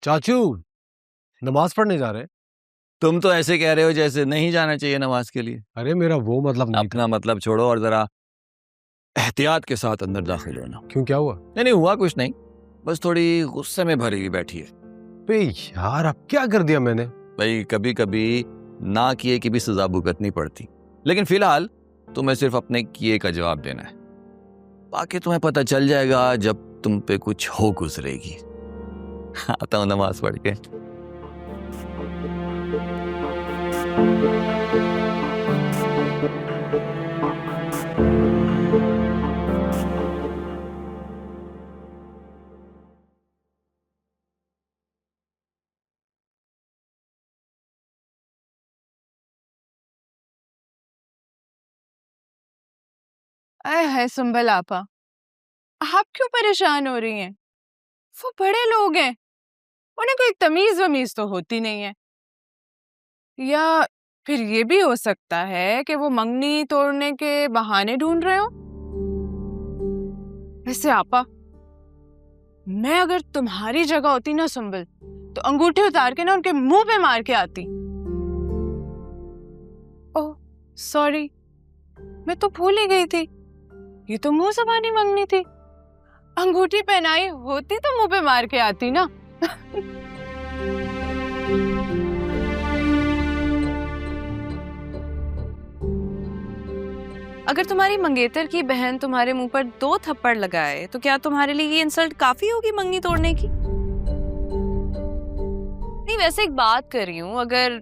चाचू नमाज पढ़ने जा रहे हैं? तुम तो ऐसे कह रहे हो जैसे नहीं जाना चाहिए नमाज के लिए। अरे मेरा वो मतलब नहीं अपना मतलब छोड़ो और जरा एहतियात के साथ अंदर दाखिल होना। क्यों, क्या हुआ? नहीं हुआ कुछ नहीं, बस थोड़ी गुस्से में भरी हुई बैठी है। बे यार अब क्या कर दिया मैंने? भाई कभी कभी ना किए की भी सजा भुगतनी पड़ती, लेकिन फिलहाल तुम्हें सिर्फ अपने किए का जवाब देना है। बाकी तुम्हें पता चल जाएगा जब तुम पे कुछ हो गुजरेगी। आता हूं नमाज पढ़ के। अरे है सुंबल आपा, आप क्यों परेशान हो रही हैं? वो बड़े लोग हैं, उन्हें कोई तमीज वमीज तो होती नहीं है। या फिर ये भी हो सकता है कि वो मंगनी तोड़ने के बहाने ढूंढ रहे हो। वैसे आपा, मैं अगर तुम्हारी जगह होती ना सुंबल, तो अंगूठे उतार के ना उनके मुंह पे मार के आती। ओह सॉरी, मैं तो भूल ही गई थी, ये तो मुंह ज़बानी मंगनी थी। अंगूठी पहनाई होती तो मुंह पे मार के आती ना। अगर तुम्हारी मंगेतर की बहन तुम्हारे मुंह पर 2 थप्पड़ लगाए तो क्या तुम्हारे लिए ये इंसल्ट काफी होगी मंगनी तोड़ने की? नहीं, वैसे एक बात कर रही हूँ, अगर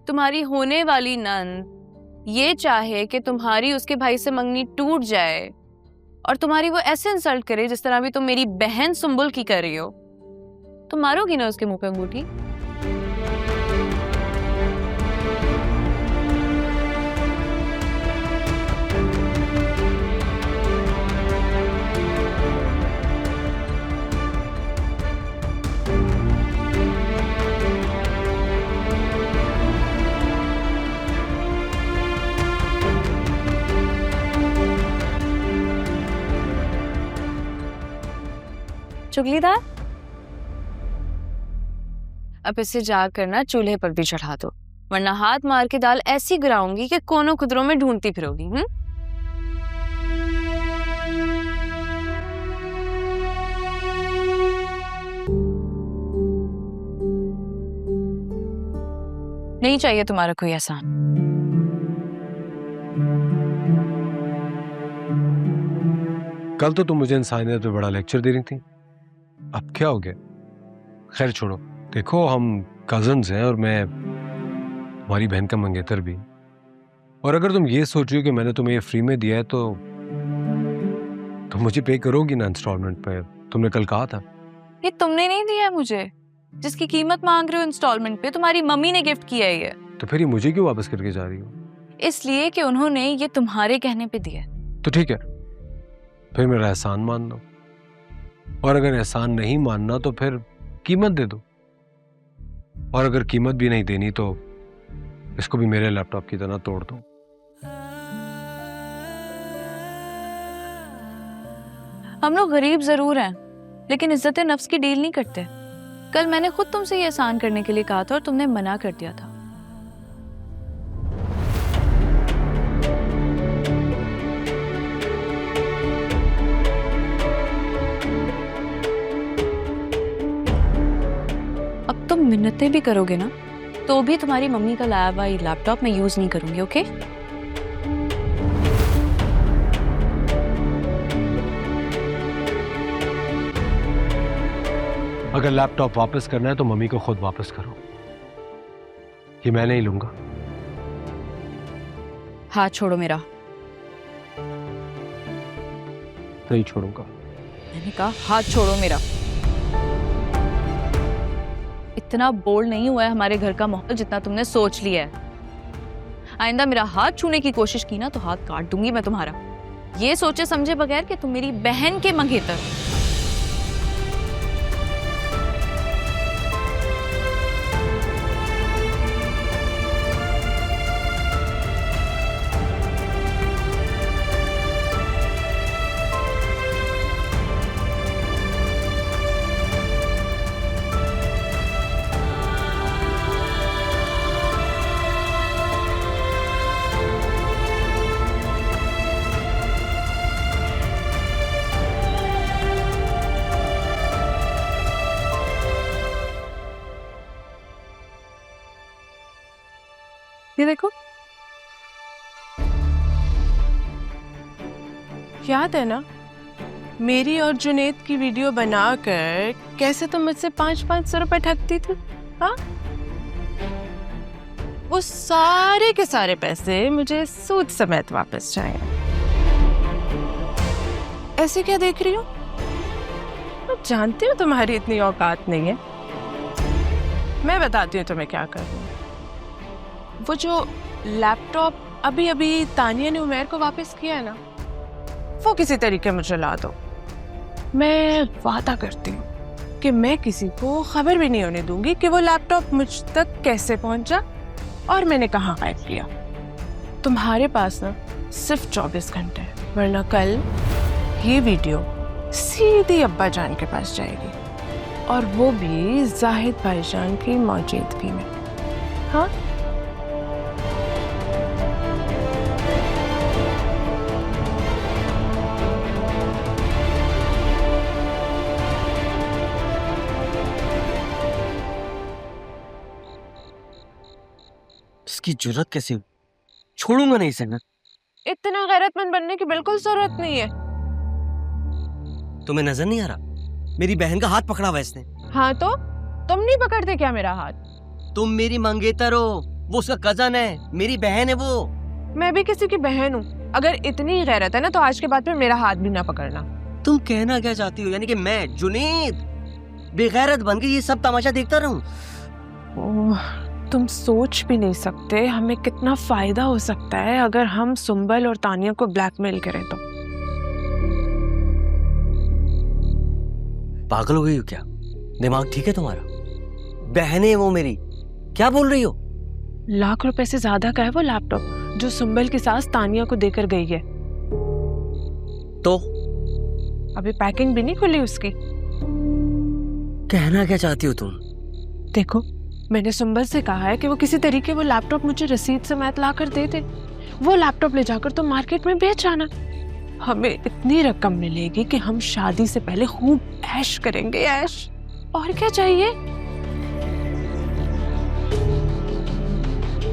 तुम्हारी होने वाली नंद ये चाहे कि तुम्हारी उसके भाई से मंगनी टूट जाए और तुम्हारी वो ऐसे इंसल्ट करे जिस तरह भी तुम मेरी बहन सुंबुल की कर रही हो, तो मारोगी ना उसके मुंह पे अंगूठी? चुगलीदार, अब इसे जाकर ना चूल्हे पर भी चढ़ा दो, वरना हाथ मार के दाल ऐसी गिराऊंगी कि कोनों खुदरों में ढूंढती फिरोगी। नहीं चाहिए तुम्हारा कोई एहसान। कल तो तुम मुझे इंसानियत पे बड़ा लेक्चर दे रही थी, अब क्या हो गया? खैर छोड़ो, देखो हम कजन्स हैं और मैं तुम्हारी बहन का मंगेतर भी, और अगर तुम ये सोच रही हो कि मैंने तुम्हें ये फ्री में दिया है तो मुझे पे करोगी ना इंस्टॉलमेंट पे? तुमने कल कहा था। ये तुमने नहीं दिया है मुझे, जिसकी कीमत मांग रहे हो इंस्टॉलमेंट पे तुम्हारी मम्मी ने गिफ्ट किया है ये। तो फिर ये मुझे क्यों वापस करके जा रही हो? इसलिए कि उन्होंने ये तुम्हारे कहने पे दिया। तो ठीक है, फिर मेरा एहसान मान लो, और अगर एहसान नहीं मानना तो फिर कीमत दे दो, और अगर कीमत भी नहीं देनी तो इसको भी मेरे लैपटॉप की तरह तोड़ दो। हम लोग गरीब जरूर हैं, लेकिन इज्जत नफ्स की डील नहीं करते। कल मैंने खुद तुमसे ये एहसान करने के लिए कहा था और तुमने मना कर दिया था। अब तुम मिन्नतें भी करोगे ना, तो भी तुम्हारी मम्मी का लाया हुआ ये लैपटॉप मैं यूज नहीं करूंगी, ओके? अगर लैपटॉप वापस करना है तो मम्मी को खुद वापस करो, ये मैं नहीं लूंगा। हाथ छोड़ो मेरा। नहीं छोड़ूंगा। मैंने कहा हाथ छोड़ो मेरा। इतना बोल्ड नहीं हुआ है हमारे घर का माहौल जितना तुमने सोच लिया है। आइंदा मेरा हाथ छूने की कोशिश की ना तो हाथ काट दूंगी मैं तुम्हारा, ये सोचे समझे बगैर कि तुम मेरी बहन के मंगेतर हो। ये देखो, याद है ना मेरी और जुनेद की वीडियो बनाकर कैसे तुम मुझसे 500 रुपए ठगती थी? हाँ, वो सारे के सारे पैसे मुझे सूद समेत वापस चाहिए। ऐसे क्या देख रही हो? मैं जानती हूँ तुम्हारी इतनी औकात नहीं है। मैं बताती हूँ तुम्हें क्या करना है। वो जो लैपटॉप अभी अभी तानिया ने उमैर को वापस किया है ना, वो किसी तरीके मुझे ला दो। मैं वादा करती हूँ कि मैं किसी को खबर भी नहीं होने दूंगी कि वो लैपटॉप मुझ तक कैसे पहुंचा और मैंने कहाँ गायब किया। तुम्हारे पास ना सिर्फ 24 घंटे है, वरना कल ये वीडियो सीधी अब्बा जान के पास जाएगी, और वो भी जाहिद भाईजान की मौजूदगी में। हाँ, इसकी जरूरत कैसे हुई? छोड़ूंगा नहीं इसे मैं। इतना गैरतमंद बनने की बिल्कुल जरूरत नहीं है। तुम्हें नजर नहीं आ रहा मेरी बहन का हाथ पकड़ा हुआ इसने? हाँ तो तुम नहीं पकड़ते क्या मेरा हाथ? तुम मेरी मंगेतर हो, वो उसका कजन है, मेरी बहन है वो। मैं भी किसी की बहन हूँ। अगर इतनी गैरत है ना तो आज के बाद में मेरा हाथ भी ना पकड़ना। तुम कहना क्या चाहती हो? यानी कि मैं जुनेद बेगैरत बन के ये सब तमाशा देखता रहूं? ओह, तुम सोच भी नहीं सकते हमें कितना फायदा हो सकता है अगर हम सुंबल और तानिया को ब्लैकमेल करें तो। पागल हो गई हो क्या? दिमाग ठीक है तुम्हारा? बहन है वो मेरी, क्या बोल रही हो? लाख रुपए से ज्यादा का है वो लैपटॉप जो सुंबल की सास तानिया को देकर गई है। तो अभी पैकिंग भी नहीं खुली उसकी। कहना क्या चाहती हो तुम? देखो, मैंने सुंबल से कहा है कि वो किसी तरीके वो लैपटॉप मुझे रसीद समेत ला कर दे दे। वो लैपटॉप ले जाकर तो मार्केट में बेच आना। हमें इतनी रकम मिलेगी कि हम शादी से पहले खूब ऐश करेंगे, ऐश। और क्या चाहिए?